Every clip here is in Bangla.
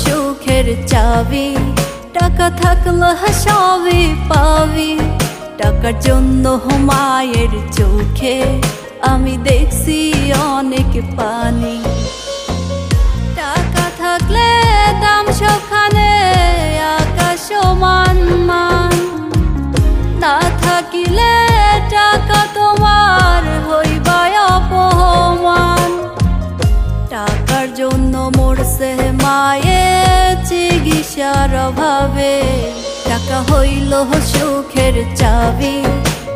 সুখের চাবি, টাকা থাকলে সবই পাবি। টাকার জন্য মায়ের চোখে আমি দেখছি অনেক পানি। টাকা থাকলে দাম সবখানে আকাশ সমান মান, না থাকিলে টাকা তোমার হইবা অপমান। টাকার জন্য মরছে মায়ের চিকিৎসার অভাবে, টাকা হইল সুখের চাবি,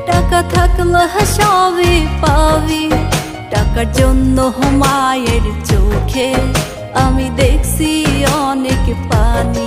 টাকা থাকলে সবই পাবি। টাকার জন্য মায়ের চোখে আমি দেখছি অনেক পানি।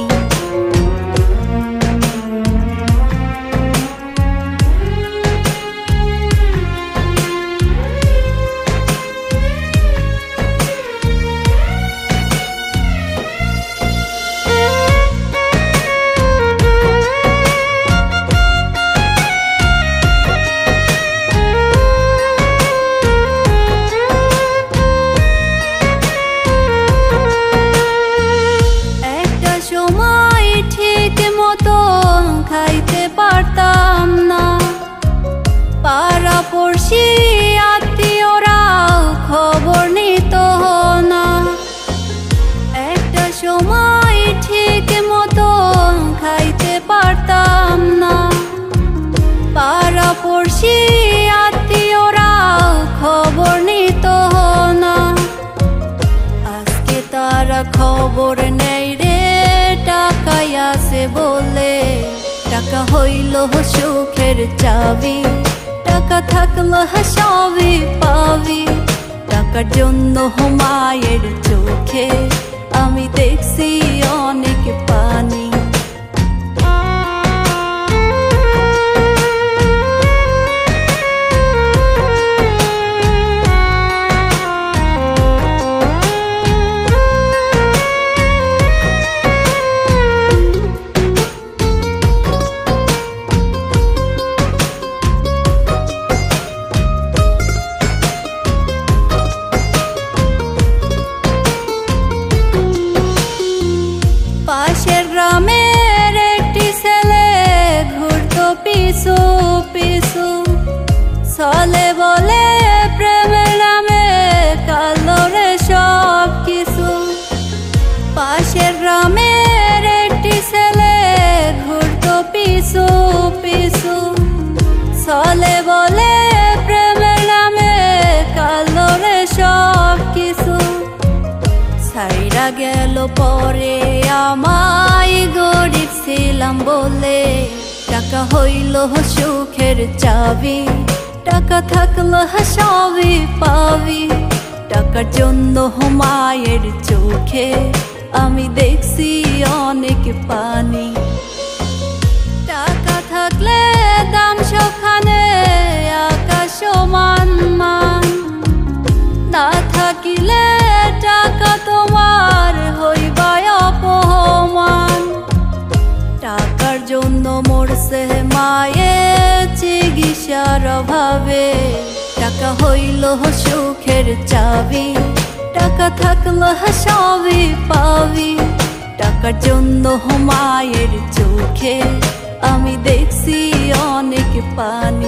খাইতে পারতাম না, পাড়াপড়শি আত্মীয়রাও খবর নিত না। একটা সময় ঠিক মতো খাইতে পারতাম না, পাড়াপড়শি আত্মীয়রাও খবর নিত না। আজকে তারা খবর নেই রে, টাকাই আছে বলে। টাকা হইল সুখের চাবি, টাকা থাকলে সবই পাবি। টাকার জন্য মায়ের চোখে আমি দেখছি অনেক পানি। পাশের গ্রামের একটি ছেলে ঘুরতো পিছু পিছু, চলে বলে প্রেমের নামে কালো রে সব কিছু। পাশের গ্রামের একটি ছেলে ঘুরতো পিছু পিছু, চলে বলে প্রেমের নামে কালো রে সব কিছু। ছাইরা গেল পরে আমায় গরিব ছিলাম বলে। টাকা হইল সুখের চাবি, টাকা থাকলে সবই পাবি। টাকার জন্য মায়ের চোখে আমি দেখছি অনেক পানি। টাকা থাকলে দাম সবখানে আকাশ সমান মান, না থাকিলে টাকা তোমার হইবা অপমান। টাকার জন্য মরছে মায়ের চিকিৎসার অভাবে, টাকা হইল সুখের চাবি, টাকা থাকলে সবই পাবি। টাকার জন্য মায়ের চোখে আমি দেখছি অনেক পানি।